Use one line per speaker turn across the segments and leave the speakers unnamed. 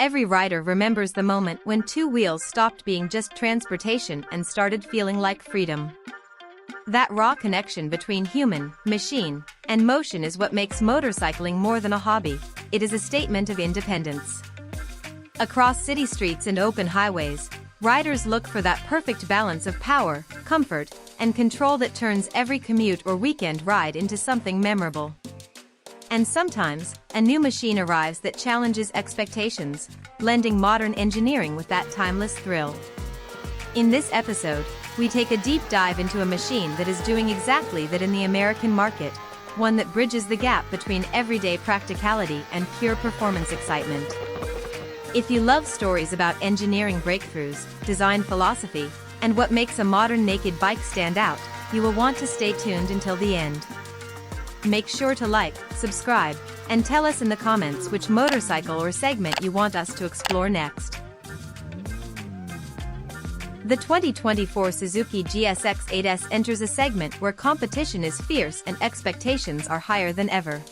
Every rider remembers the moment when two wheels stopped being just transportation and started feeling like freedom. That raw connection between human, machine, and motion is what makes motorcycling more than a hobby. It is a statement of independence. Across city streets and open highways, riders look for that perfect balance of power, comfort, and control that turns every commute or weekend ride into something memorable. And sometimes, a new machine arrives that challenges expectations, blending modern engineering with that timeless thrill. In this episode, we take a deep dive into a machine that is doing exactly that in the American market, one that bridges the gap between everyday practicality and pure performance excitement. If you love stories about engineering breakthroughs, design philosophy, and what makes a modern naked bike stand out, you will want to stay tuned until the end. Make sure to like, subscribe, and tell us in the comments which motorcycle or segment you want us to explore next. The 2024 Suzuki GSX-8S enters a segment where competition is fierce and expectations are higher than ever.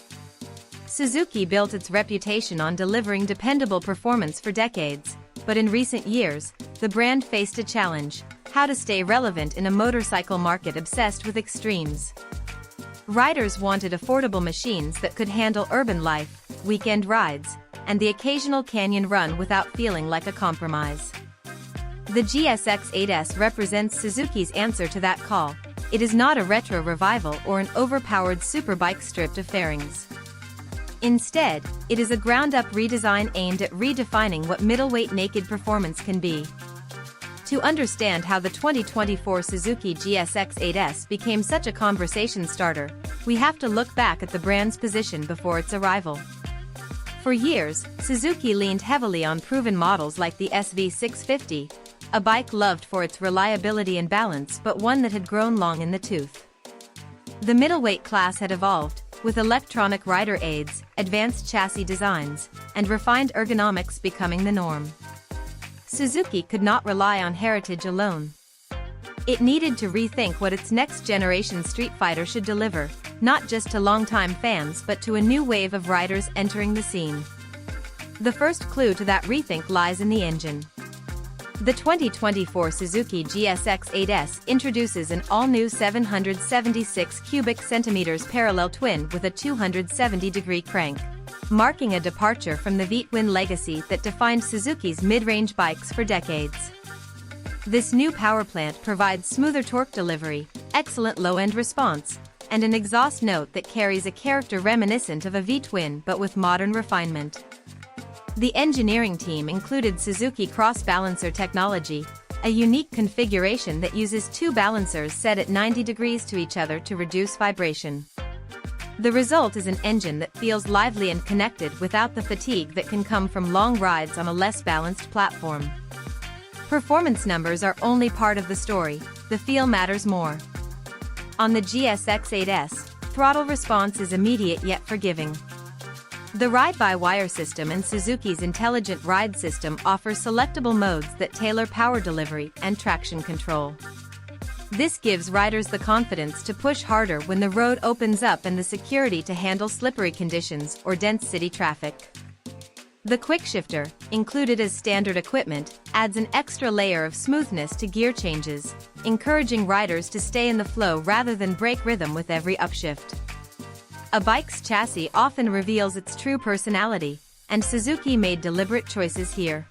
Suzuki built its reputation on delivering dependable performance for decades, but in recent years, the brand faced a challenge: how to stay relevant in a motorcycle market obsessed with extremes. Riders wanted affordable machines that could handle urban life, weekend rides, and the occasional canyon run without feeling like a compromise. The GSX-8S represents Suzuki's answer to that call. It is not a retro revival or an overpowered superbike stripped of fairings. Instead, it is a ground-up redesign aimed at redefining what middleweight naked performance can be. To understand how the 2024 Suzuki GSX-8S became such a conversation starter, we have to look back at the brand's position before its arrival. For years, Suzuki leaned heavily on proven models like the SV650, a bike loved for its reliability and balance but one that had grown long in the tooth. The middleweight class had evolved, with electronic rider aids, advanced chassis designs, and refined ergonomics becoming the norm. Suzuki could not rely on heritage alone. It needed to rethink what its next-generation street fighter should deliver, not just to longtime fans but to a new wave of riders entering the scene. The first clue to that rethink lies in the engine. The 2024 Suzuki GSX-8S introduces an all-new 776 cubic centimeters parallel twin with a 270-degree crank, marking a departure from the V-twin legacy that defined Suzuki's mid-range bikes for decades. This new powerplant provides smoother torque delivery, excellent low-end response, and an exhaust note that carries a character reminiscent of a V-twin but with modern refinement. The engineering team included Suzuki Cross Balancer technology, a unique configuration that uses two balancers set at 90 degrees to each other to reduce vibration. The result is an engine that feels lively and connected without the fatigue that can come from long rides on a less balanced platform. Performance numbers are only part of the story, the feel matters more. On the GSX-8S, throttle response is immediate yet forgiving. The ride-by-wire system and Suzuki's intelligent ride system offer selectable modes that tailor power delivery and traction control. This gives riders the confidence to push harder when the road opens up and the security to handle slippery conditions or dense city traffic. The quickshifter, included as standard equipment, adds an extra layer of smoothness to gear changes, encouraging riders to stay in the flow rather than break rhythm with every upshift. A bike's chassis often reveals its true personality, and Suzuki made deliberate choices here.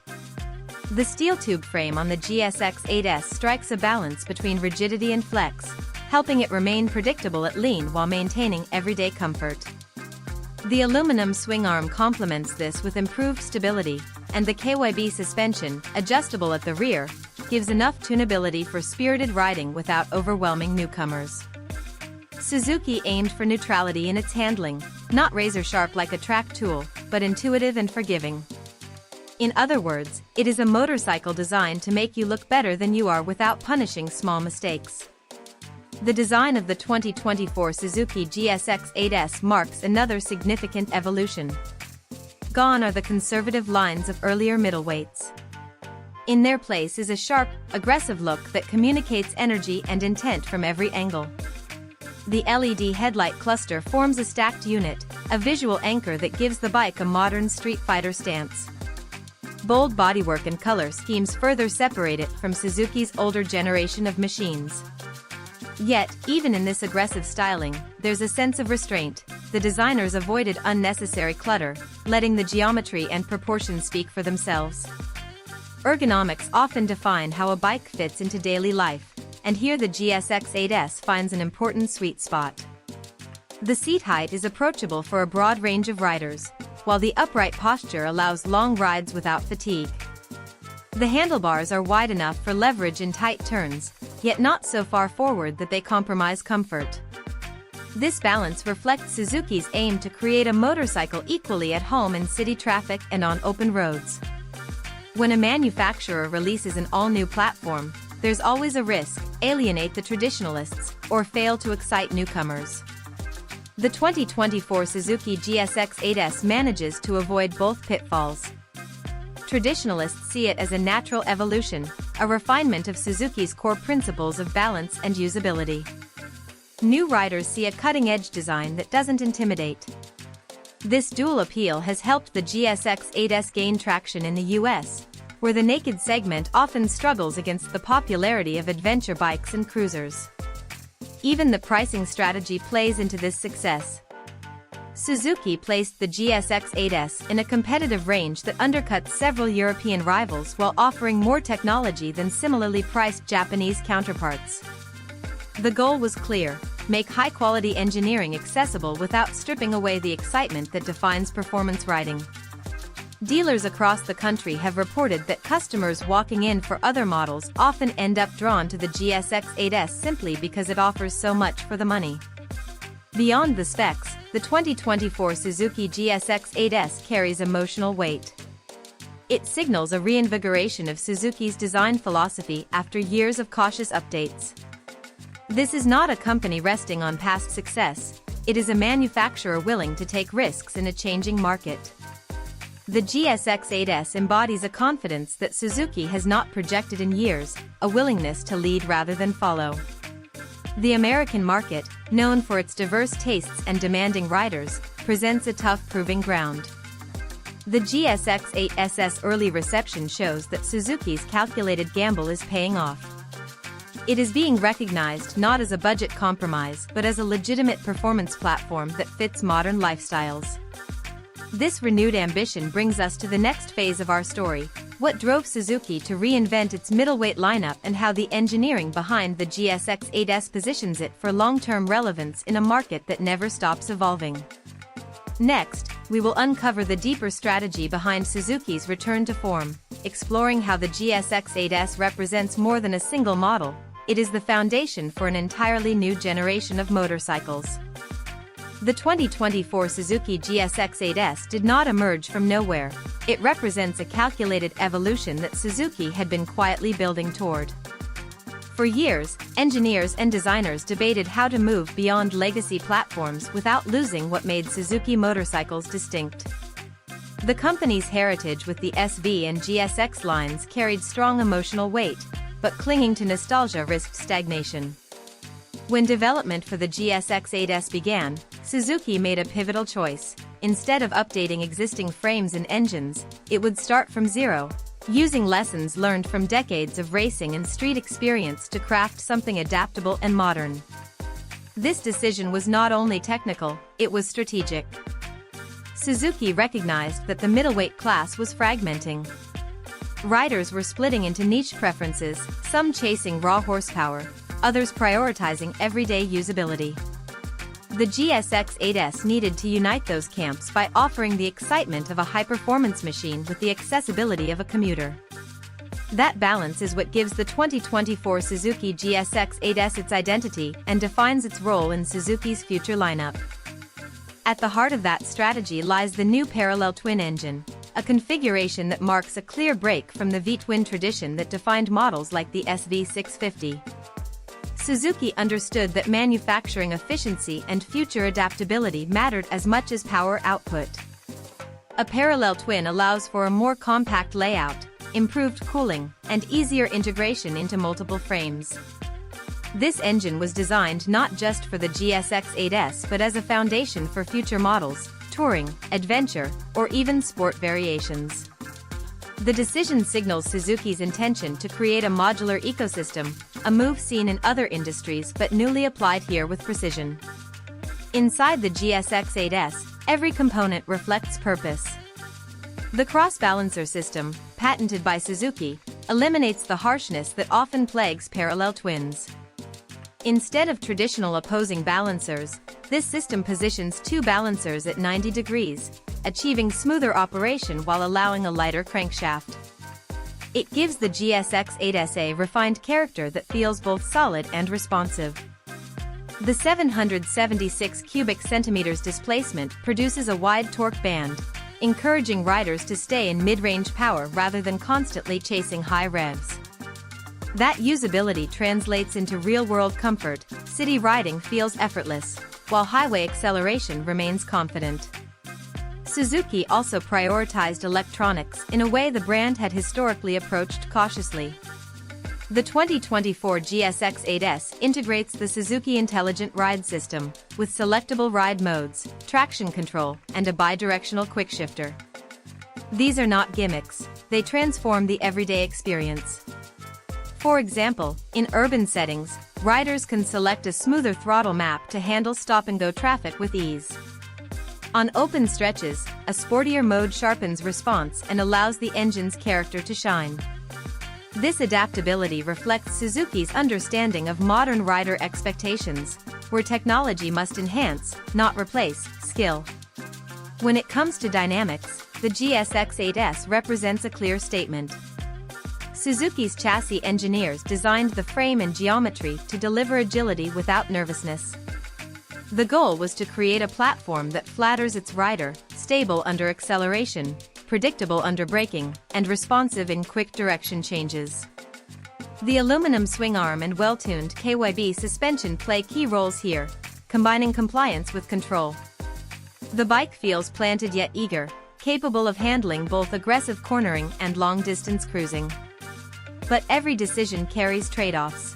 The steel tube frame on the GSX-8S strikes a balance between rigidity and flex, helping it remain predictable at lean while maintaining everyday comfort. The aluminum swing arm complements this with improved stability, and the KYB suspension, adjustable at the rear, gives enough tunability for spirited riding without overwhelming newcomers. Suzuki aimed for neutrality in its handling, not razor-sharp like a track tool, but intuitive and forgiving. In other words, it is a motorcycle designed to make you look better than you are without punishing small mistakes. The design of the 2024 Suzuki GSX-8S marks another significant evolution. Gone are the conservative lines of earlier middleweights. In their place is a sharp, aggressive look that communicates energy and intent from every angle. The LED headlight cluster forms a stacked unit, a visual anchor that gives the bike a modern street fighter stance. bold bodywork and color schemes further separate it from Suzuki's older generation of machines. Yet, even in this aggressive styling, there's a sense of restraint. The designers avoided unnecessary clutter, letting the geometry and proportions speak for themselves. Ergonomics often define how a bike fits into daily life, and here the GSX-8S finds an important sweet spot. The seat height is approachable for a broad range of riders, while the upright posture allows long rides without fatigue. The handlebars are wide enough for leverage in tight turns, yet not so far forward that they compromise comfort. This balance reflects Suzuki's aim to create a motorcycle equally at home in city traffic and on open roads. When a manufacturer releases an all-new platform, there's always a risk: alienate the traditionalists, or fail to excite newcomers. The 2024 Suzuki GSX-8S manages to avoid both pitfalls. Traditionalists see it as a natural evolution, a refinement of Suzuki's core principles of balance and usability. New riders see a cutting-edge design that doesn't intimidate. This dual appeal has helped the GSX-8S gain traction in the US, where the naked segment often struggles against the popularity of adventure bikes and cruisers. Even the pricing strategy plays into this success. Suzuki placed the GSX-8S in a competitive range that undercuts several European rivals while offering more technology than similarly priced Japanese counterparts. The goal was clear: make high-quality engineering accessible without stripping away the excitement that defines performance riding. Dealers across the country have reported that customers walking in for other models often end up drawn to the GSX-8S simply because it offers so much for the money. Beyond the specs, the 2024 Suzuki GSX-8S carries emotional weight. It signals a reinvigoration of Suzuki's design philosophy after years of cautious updates. This is not a company resting on past success, it is a manufacturer willing to take risks in a changing market. The GSX-8S embodies a confidence that Suzuki has not projected in years, a willingness to lead rather than follow. The American market, known for its diverse tastes and demanding riders, presents a tough proving ground. The GSX-8S's early reception shows that Suzuki's calculated gamble is paying off. It is being recognized not as a budget compromise but as a legitimate performance platform that fits modern lifestyles. This renewed ambition brings us to the next phase of our story: what drove Suzuki to reinvent its middleweight lineup and how the engineering behind the GSX-8S positions it for long-term relevance in a market that never stops evolving. Next, we will uncover the deeper strategy behind Suzuki's return to form, exploring how the GSX-8S represents more than a single model. It is the foundation for an entirely new generation of motorcycles. The 2024 Suzuki GSX-8S did not emerge from nowhere. It represents a calculated evolution that Suzuki had been quietly building toward. For years, engineers and designers debated how to move beyond legacy platforms without losing what made Suzuki motorcycles distinct. The company's heritage with the SV and GSX lines carried strong emotional weight, but clinging to nostalgia risked stagnation. When development for the GSX-8S began, Suzuki made a pivotal choice. Instead of updating existing frames and engines, it would start from zero, using lessons learned from decades of racing and street experience to craft something adaptable and modern. This decision was not only technical, it was strategic. Suzuki recognized that the middleweight class was fragmenting. Riders were splitting into niche preferences, some chasing raw horsepower, others prioritizing everyday usability. The GSX-8S needed to unite those camps by offering the excitement of a high-performance machine with the accessibility of a commuter. That balance is what gives the 2024 Suzuki GSX-8S its identity and defines its role in Suzuki's future lineup. At the heart of that strategy lies the new parallel twin engine, a configuration that marks a clear break from the V-twin tradition that defined models like the SV650. Suzuki understood that manufacturing efficiency and future adaptability mattered as much as power output. A parallel twin allows for a more compact layout, improved cooling, and easier integration into multiple frames. This engine was designed not just for the GSX-8S but as a foundation for future models, touring, adventure, or even sport variations. The decision signals Suzuki's intention to create a modular ecosystem, a move seen in other industries but newly applied here with precision. Inside the GSX-8S, every component reflects purpose. The cross-balancer system, patented by Suzuki, eliminates the harshness that often plagues parallel twins. Instead of traditional opposing balancers, this system positions two balancers at 90 degrees, achieving smoother operation while allowing a lighter crankshaft. It gives the GSX-8S a refined character that feels both solid and responsive. The 776 cubic centimeters displacement produces a wide torque band, encouraging riders to stay in mid-range power rather than constantly chasing high revs. That usability translates into real-world comfort. City riding feels effortless, while highway acceleration remains confident. Suzuki also prioritized electronics in a way the brand had historically approached cautiously. The 2024 GSX-8S integrates the Suzuki Intelligent Ride System, with selectable ride modes, traction control, and a bidirectional quickshifter. These are not gimmicks, they transform the everyday experience. For example, in urban settings, riders can select a smoother throttle map to handle stop-and-go traffic with ease. On open stretches, a sportier mode sharpens response and allows the engine's character to shine. This adaptability reflects Suzuki's understanding of modern rider expectations, where technology must enhance, not replace, skill. When it comes to dynamics, the GSX-8S represents a clear statement. Suzuki's chassis engineers designed the frame and geometry to deliver agility without nervousness. The goal was to create a platform that flatters its rider, stable under acceleration, predictable under braking, and responsive in quick direction changes. The aluminum swing arm and well-tuned KYB suspension play key roles here, combining compliance with control. The bike feels planted yet eager, capable of handling both aggressive cornering and long-distance cruising. But every decision carries trade-offs.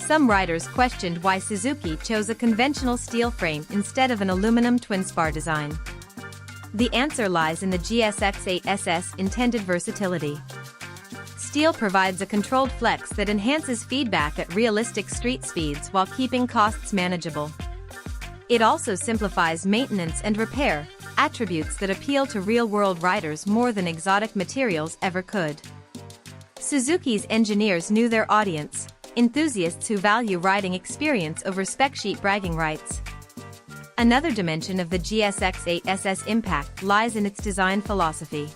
Some riders questioned why Suzuki chose a conventional steel frame instead of an aluminum twin-spar design. The answer lies in the GSX-8S's intended versatility. Steel provides a controlled flex that enhances feedback at realistic street speeds while keeping costs manageable. It also simplifies maintenance and repair, attributes that appeal to real-world riders more than exotic materials ever could. Suzuki's engineers knew their audience, enthusiasts who value riding experience over spec sheet bragging rights. Another dimension of the GSX-8S's impact lies in its design philosophy.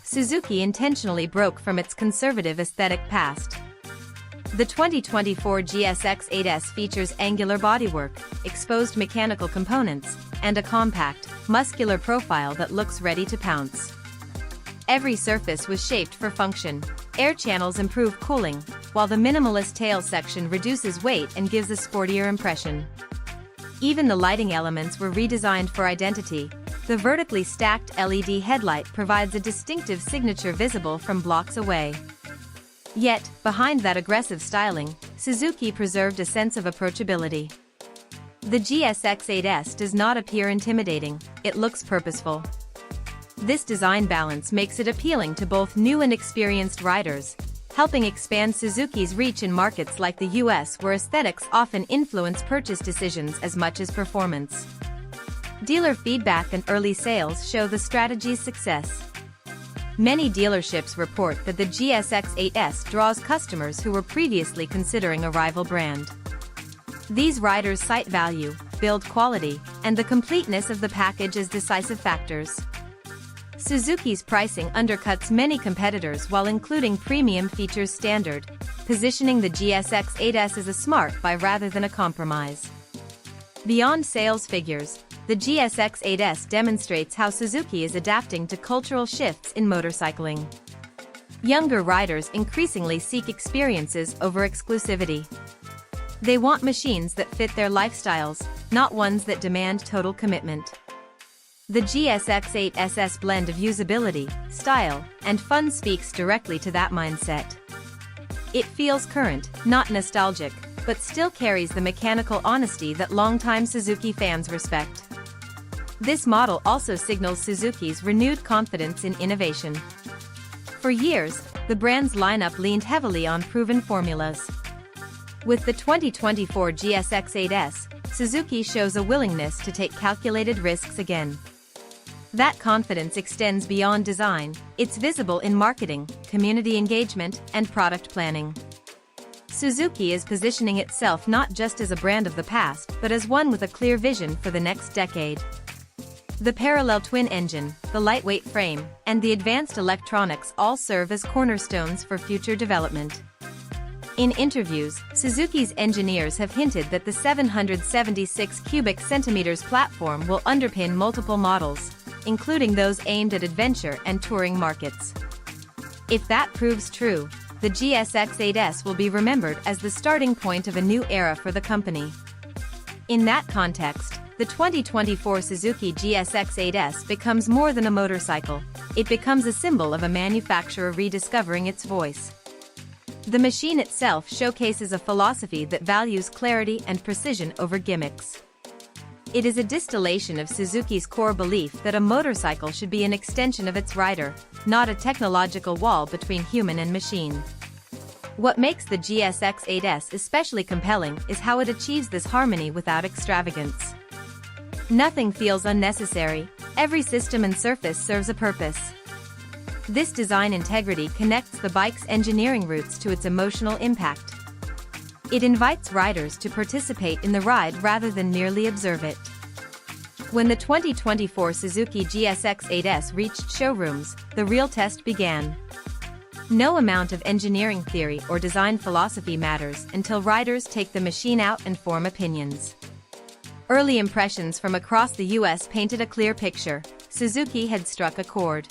Suzuki intentionally broke from its conservative aesthetic past. The 2024 GSX-8S features angular bodywork, exposed mechanical components, and a compact, muscular profile that looks ready to pounce. Every surface was shaped for function. Air channels improve cooling, while the minimalist tail section reduces weight and gives a sportier impression. Even the lighting elements were redesigned for identity. The vertically stacked LED headlight provides a distinctive signature visible from blocks away. Yet, behind that aggressive styling, Suzuki preserved a sense of approachability. The GSX-8S does not appear intimidating, it looks purposeful. This design balance makes it appealing to both new and experienced riders, helping expand Suzuki's reach in markets like the US where aesthetics often influence purchase decisions as much as performance. Dealer feedback and early sales show the strategy's success. Many dealerships report that the GSX-8S draws customers who were previously considering a rival brand. These riders cite value, build quality, and the completeness of the package as decisive factors. Suzuki's pricing undercuts many competitors while including premium features standard, positioning the GSX-8S as a smart buy rather than a compromise. Beyond sales figures, the GSX-8S demonstrates how Suzuki is adapting to cultural shifts in motorcycling. Younger riders increasingly seek experiences over exclusivity. They want machines that fit their lifestyles, not ones that demand total commitment. The GSX-8S's blend of usability, style, and fun speaks directly to that mindset. It feels current, not nostalgic, but still carries the mechanical honesty that longtime Suzuki fans respect. This model also signals Suzuki's renewed confidence in innovation. For years, the brand's lineup leaned heavily on proven formulas. With the 2024 GSX-8S, Suzuki shows a willingness to take calculated risks again. That confidence extends beyond design, it's visible in marketing, community engagement, and product planning. Suzuki is positioning itself not just as a brand of the past but as one with a clear vision for the next decade. The parallel twin engine, the lightweight frame, and the advanced electronics all serve as cornerstones for future development. In interviews, Suzuki's engineers have hinted that the 776 cubic centimeters platform will underpin multiple models, including those aimed at adventure and touring markets. If that proves true, the GSX-8S will be remembered as the starting point of a new era for the company. In that context, the 2024 Suzuki GSX-8S becomes more than a motorcycle, it becomes a symbol of a manufacturer rediscovering its voice. The machine itself showcases a philosophy that values clarity and precision over gimmicks. It is a distillation of Suzuki's core belief that a motorcycle should be an extension of its rider, not a technological wall between human and machine. What makes the GSX-8S especially compelling is how it achieves this harmony without extravagance. Nothing feels unnecessary, every system and surface serves a purpose. This design integrity connects the bike's engineering roots to its emotional impact. It invites riders to participate in the ride rather than merely observe it. When the 2024 Suzuki GSX-8S reached showrooms, the real test began. No amount of engineering theory or design philosophy matters until riders take the machine out and form opinions. Early impressions from across the US painted a clear picture: Suzuki had struck a chord.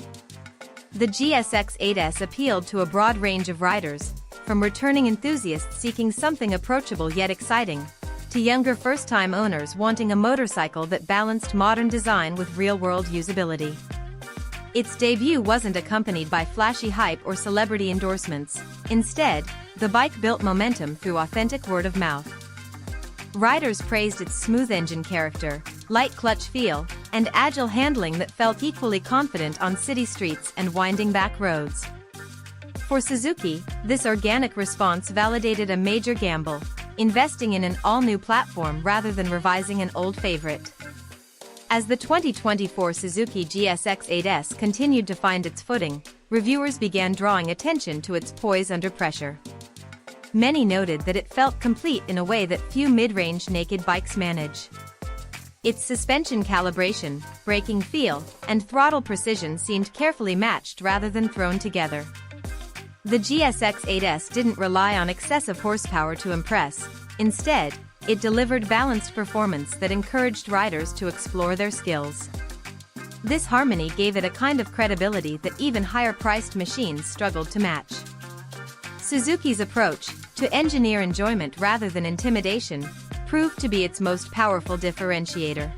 The GSX-8S appealed to a broad range of riders, from returning enthusiasts seeking something approachable yet exciting, to younger first-time owners wanting a motorcycle that balanced modern design with real-world usability. Its debut wasn't accompanied by flashy hype or celebrity endorsements. Instead, the bike built momentum through authentic word of mouth. Riders praised its smooth engine character, light clutch feel, and agile handling that felt equally confident on city streets and winding back roads. For Suzuki, this organic response validated a major gamble, investing in an all-new platform rather than revising an old favorite. As the 2024 Suzuki GSX-8S continued to find its footing, reviewers began drawing attention to its poise under pressure. Many noted that it felt complete in a way that few mid-range naked bikes manage. Its suspension calibration, braking feel, and throttle precision seemed carefully matched rather than thrown together. The GSX-8S didn't rely on excessive horsepower to impress. Instead, it delivered balanced performance that encouraged riders to explore their skills. This harmony gave it a kind of credibility that even higher-priced machines struggled to match. Suzuki's approach, to engineer enjoyment rather than intimidation, proved to be its most powerful differentiator.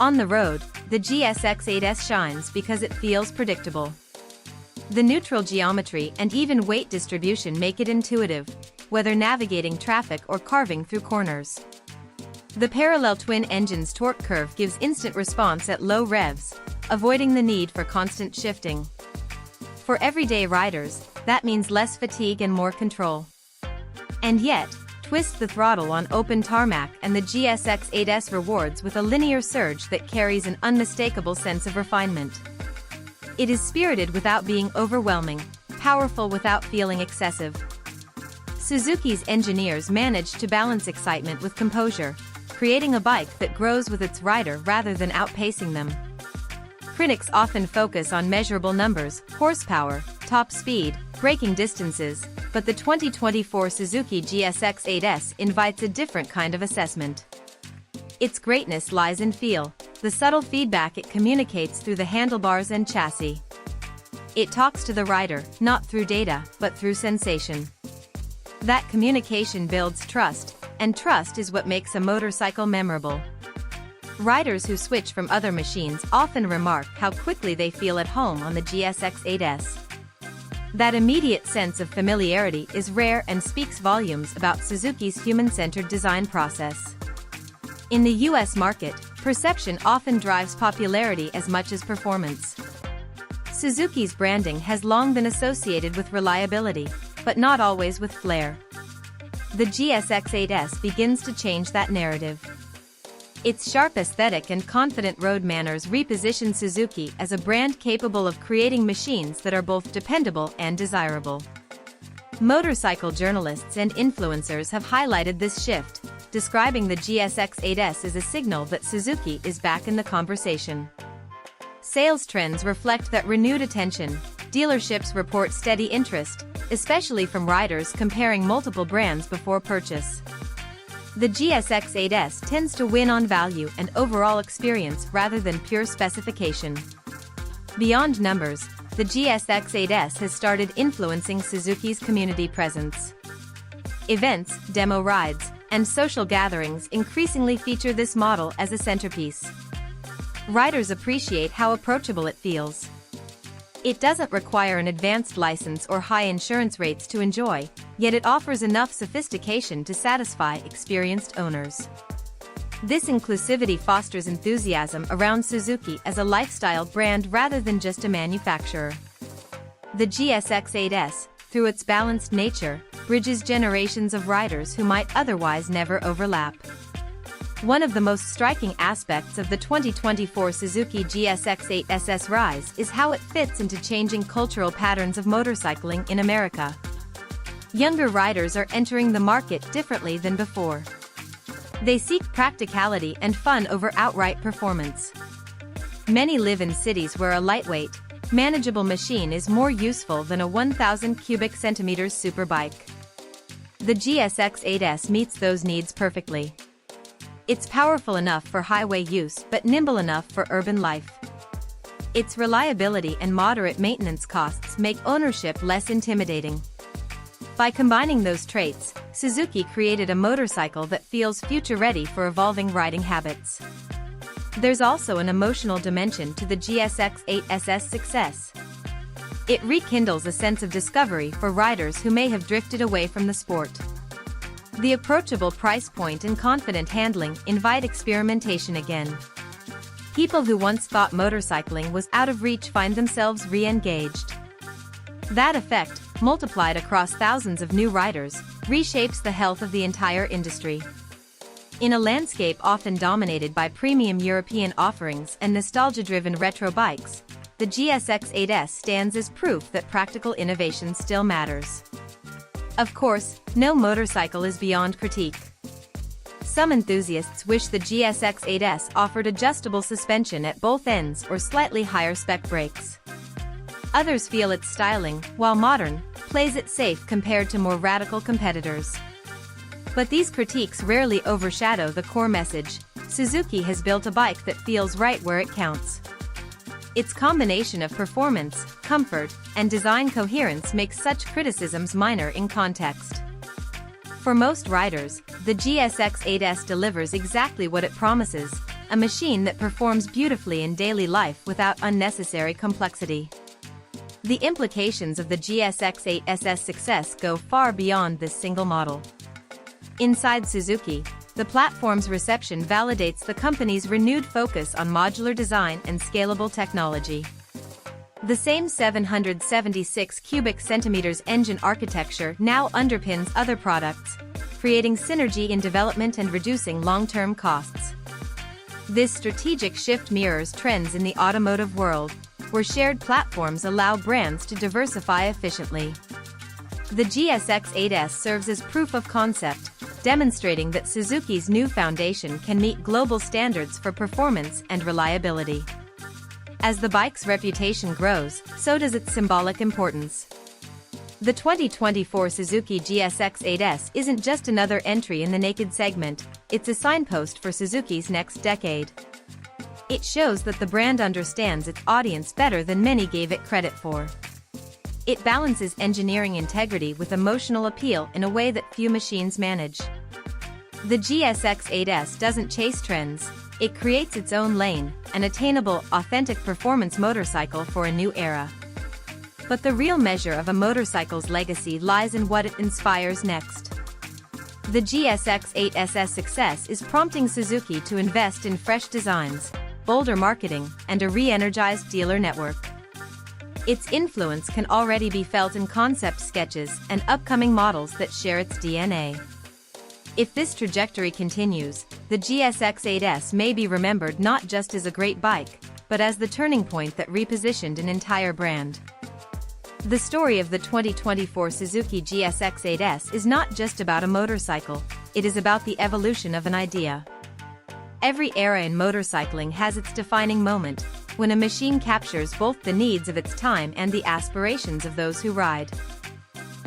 On the road, the GSX-8S shines because it feels predictable. The neutral geometry and even weight distribution make it intuitive, whether navigating traffic or carving through corners. The parallel twin engine's torque curve gives instant response at low revs, avoiding the need for constant shifting. For everyday riders, that means less fatigue and more control. And yet, twist the throttle on open tarmac and the GSX-8S rewards with a linear surge that carries an unmistakable sense of refinement. It is spirited without being overwhelming, powerful without feeling excessive. Suzuki's engineers managed to balance excitement with composure, creating a bike that grows with its rider rather than outpacing them. Critics often focus on measurable numbers, horsepower, top speed, braking distances, but the 2024 Suzuki GSX-8S invites a different kind of assessment. Its greatness lies in feel, the subtle feedback it communicates through the handlebars and chassis. It talks to the rider, not through data, but through sensation. That communication builds trust, and trust is what makes a motorcycle memorable. Riders who switch from other machines often remark how quickly they feel at home on the GSX-8S. That immediate sense of familiarity is rare and speaks volumes about Suzuki's human-centered design process. In the US market, perception often drives popularity as much as performance. Suzuki's branding has long been associated with reliability, but not always with flair. The GSX-8S begins to change that narrative. Its sharp aesthetic and confident road manners reposition Suzuki as a brand capable of creating machines that are both dependable and desirable. Motorcycle journalists and influencers have highlighted this shift, describing the GSX-8S as a signal that Suzuki is back in the conversation. Sales trends reflect that renewed attention. Dealerships report steady interest, especially from riders comparing multiple brands before purchase. The GSX-8S tends to win on value and overall experience rather than pure specification. Beyond numbers, the GSX-8S has started influencing Suzuki's community presence. Events, demo rides, and social gatherings increasingly feature this model as a centerpiece. Riders appreciate how approachable it feels. It doesn't require an advanced license or high insurance rates to enjoy, yet it offers enough sophistication to satisfy experienced owners. This inclusivity fosters enthusiasm around Suzuki as a lifestyle brand rather than just a manufacturer. The GSX-8S, through its balanced nature, bridges generations of riders who might otherwise never overlap. One of the most striking aspects of the 2024 Suzuki GSX-8S rise is how it fits into changing cultural patterns of motorcycling in America. Younger riders are entering the market differently than before. They seek practicality and fun over outright performance. Many live in cities where a lightweight, manageable machine is more useful than a 1,000 cubic centimeters superbike. The GSX-8S meets those needs perfectly. It's powerful enough for highway use but nimble enough for urban life. Its reliability and moderate maintenance costs make ownership less intimidating. By combining those traits, Suzuki created a motorcycle that feels future-ready for evolving riding habits. There's also an emotional dimension to the GSX-8S's success. It rekindles a sense of discovery for riders who may have drifted away from the sport. The approachable price point and confident handling invite experimentation again. People who once thought motorcycling was out of reach find themselves re-engaged. That effect, multiplied across thousands of new riders, reshapes the health of the entire industry. In a landscape often dominated by premium European offerings and nostalgia-driven retro bikes, the GSX-8S stands as proof that practical innovation still matters. Of course, no motorcycle is beyond critique. Some enthusiasts wish the GSX-8S offered adjustable suspension at both ends or slightly higher spec brakes. Others feel its styling, while modern, plays it safe compared to more radical competitors. But these critiques rarely overshadow the core message: Suzuki has built a bike that feels right where it counts. Its combination of performance, comfort, and design coherence makes such criticisms minor in context. For most riders, the GSX-8S delivers exactly what it promises: a machine that performs beautifully in daily life without unnecessary complexity. The implications of the GSX-8S's success go far beyond this single model. Inside Suzuki, the platform's reception validates the company's renewed focus on modular design and scalable technology. The same 776 cubic centimeters engine architecture now underpins other products, creating synergy in development and reducing long-term costs. This strategic shift mirrors trends in the automotive world, where shared platforms allow brands to diversify efficiently. The GSX-8S serves as proof of concept, demonstrating that Suzuki's new foundation can meet global standards for performance and reliability. As the bike's reputation grows, so does its symbolic importance. The 2024 Suzuki GSX-8S isn't just another entry in the naked segment, it's a signpost for Suzuki's next decade. It shows that the brand understands its audience better than many gave it credit for. It balances engineering integrity with emotional appeal in a way that few machines manage. The GSX-8S doesn't chase trends, it creates its own lane, an attainable, authentic performance motorcycle for a new era. But the real measure of a motorcycle's legacy lies in what it inspires next. The GSX-8S's success is prompting Suzuki to invest in fresh designs, bolder marketing, and a re-energized dealer network. Its influence can already be felt in concept sketches and upcoming models that share its DNA. If this trajectory continues, the GSX-8S may be remembered not just as a great bike, but as the turning point that repositioned an entire brand. The story of the 2024 Suzuki GSX-8S is not just about a motorcycle, it is about the evolution of an idea. Every era in motorcycling has its defining moment, when a machine captures both the needs of its time and the aspirations of those who ride.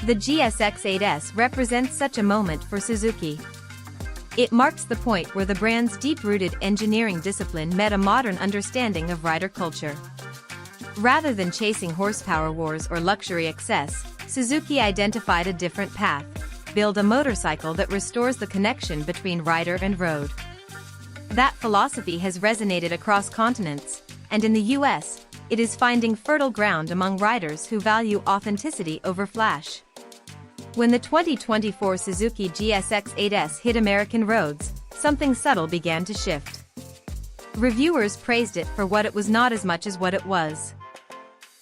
The GSX-8S represents such a moment for Suzuki. It marks the point where the brand's deep-rooted engineering discipline met a modern understanding of rider culture. Rather than chasing horsepower wars or luxury excess, Suzuki identified a different path: build a motorcycle that restores the connection between rider and road. That philosophy has resonated across continents, and in the US, it is finding fertile ground among riders who value authenticity over flash. When the 2024 Suzuki GSX-8S hit American roads, something subtle began to shift. Reviewers praised it for what it was not as much as what it was.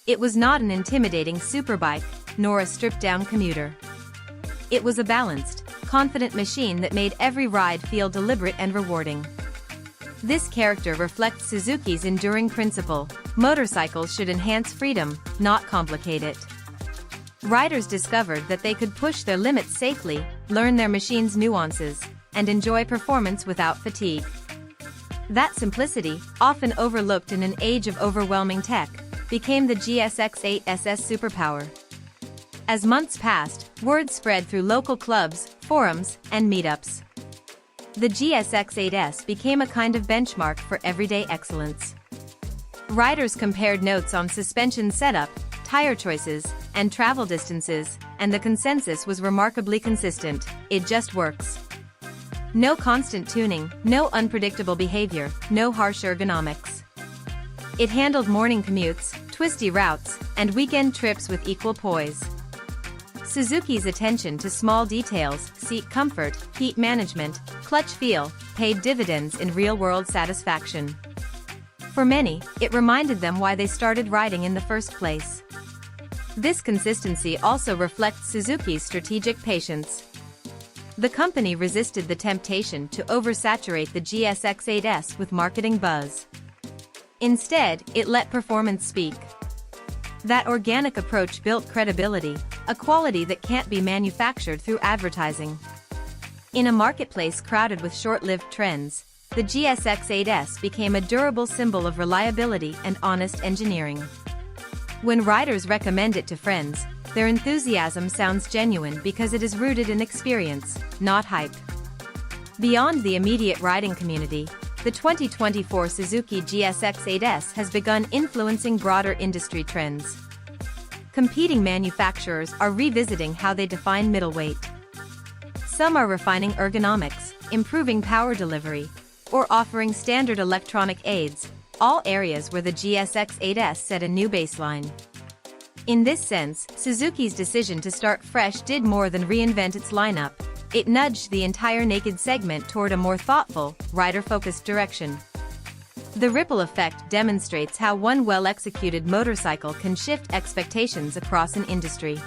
It was not an intimidating superbike, nor a stripped-down commuter. It was a balanced, confident machine that made every ride feel deliberate and rewarding. This character reflects Suzuki's enduring principle: motorcycles should enhance freedom, not complicate it. Riders discovered that they could push their limits safely, learn their machine's nuances, and enjoy performance without fatigue. That simplicity, often overlooked in an age of overwhelming tech, became the GSX-8S superpower. As months passed, word spread through local clubs, forums, and meetups. The GSX-8S became a kind of benchmark for everyday excellence. Riders compared notes on suspension setup, tire choices, and travel distances, and the consensus was remarkably consistent: it just works. No constant tuning, no unpredictable behavior, no harsh ergonomics. It handled morning commutes, twisty routes, and weekend trips with equal poise. Suzuki's attention to small details, seat comfort, heat management, clutch feel, paid dividends in real-world satisfaction. For many, it reminded them why they started riding in the first place. This consistency also reflects Suzuki's strategic patience. The company resisted the temptation to oversaturate the GSX-8S with marketing buzz. Instead, it let performance speak. That organic approach built credibility, a quality that can't be manufactured through advertising. In a marketplace crowded with short-lived trends, the GSX-8S became a durable symbol of reliability and honest engineering. When riders recommend it to friends, their enthusiasm sounds genuine because it is rooted in experience, not hype. Beyond the immediate riding community, the 2024 Suzuki GSX-8S has begun influencing broader industry trends. Competing manufacturers are revisiting how they define middleweight. Some are refining ergonomics, improving power delivery, or offering standard electronic aids, all areas where the GSX-8S set a new baseline. In this sense, Suzuki's decision to start fresh did more than reinvent its lineup. It nudged the entire naked segment toward a more thoughtful, rider-focused direction. The ripple effect demonstrates how one well-executed motorcycle can shift expectations across an industry.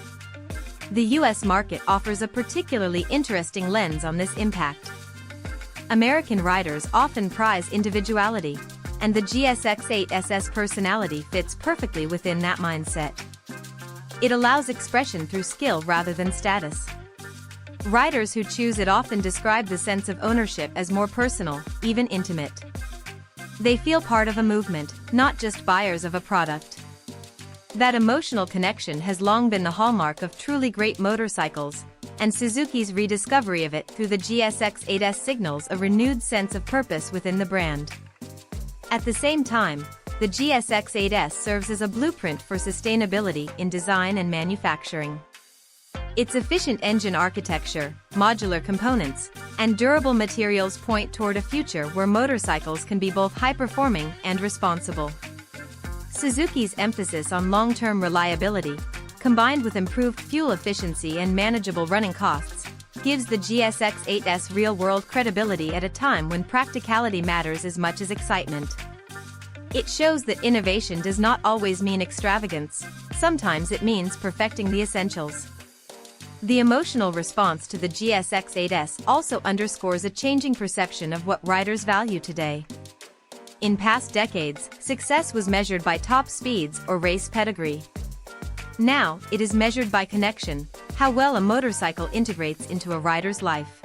The US market offers a particularly interesting lens on this impact. American riders often prize individuality, and the GSX-8S personality fits perfectly within that mindset. It allows expression through skill rather than status. Riders who choose it often describe the sense of ownership as more personal, even intimate. They feel part of a movement, not just buyers of a product. That emotional connection has long been the hallmark of truly great motorcycles, and Suzuki's rediscovery of it through the GSX-8S signals a renewed sense of purpose within the brand. At the same time, the GSX-8S serves as a blueprint for sustainability in design and manufacturing. Its efficient engine architecture, modular components, and durable materials point toward a future where motorcycles can be both high-performing and responsible. Suzuki's emphasis on long-term reliability, combined with improved fuel efficiency and manageable running costs, gives the GSX-8S real-world credibility at a time when practicality matters as much as excitement. It shows that innovation does not always mean extravagance, sometimes it means perfecting the essentials. The emotional response to the GSX-8S also underscores a changing perception of what riders value today. In past decades, success was measured by top speeds or race pedigree. Now, it is measured by connection, how well a motorcycle integrates into a rider's life.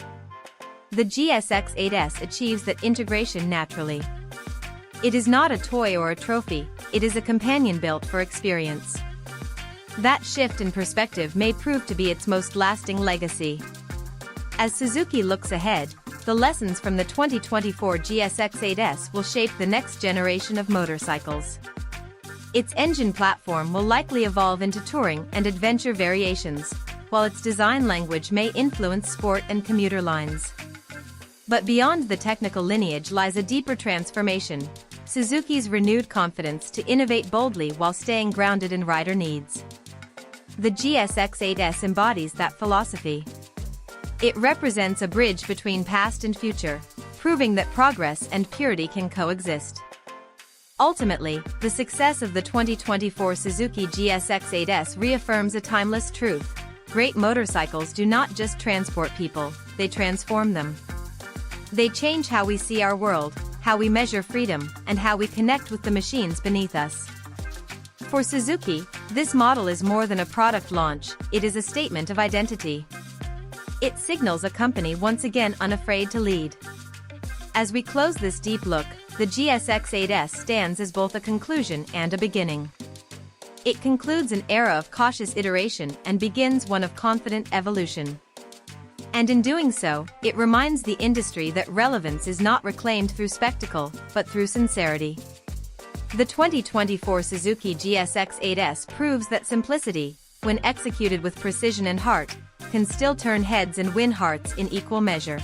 The GSX-8S achieves that integration naturally. It is not a toy or a trophy, it is a companion built for experience. That shift in perspective may prove to be its most lasting legacy. As Suzuki looks ahead, the lessons from the 2024 GSX-8S will shape the next generation of motorcycles. Its engine platform will likely evolve into touring and adventure variations, while its design language may influence sport and commuter lines. But beyond the technical lineage lies a deeper transformation: Suzuki's renewed confidence to innovate boldly while staying grounded in rider needs. The GSX-8S embodies that philosophy. It represents a bridge between past and future, proving that progress and purity can coexist. Ultimately, the success of the 2024 Suzuki GSX-8S reaffirms a timeless truth: great motorcycles do not just transport people, they transform them. They change how we see our world, how we measure freedom, and how we connect with the machines beneath us. For Suzuki, this model is more than a product launch, it is a statement of identity. It signals a company once again unafraid to lead. As we close this deep look, the GSX-8S stands as both a conclusion and a beginning. It concludes an era of cautious iteration and begins one of confident evolution. And in doing so, it reminds the industry that relevance is not reclaimed through spectacle, but through sincerity. The 2024 Suzuki GSX-8S proves that simplicity, when executed with precision and heart, can still turn heads and win hearts in equal measure.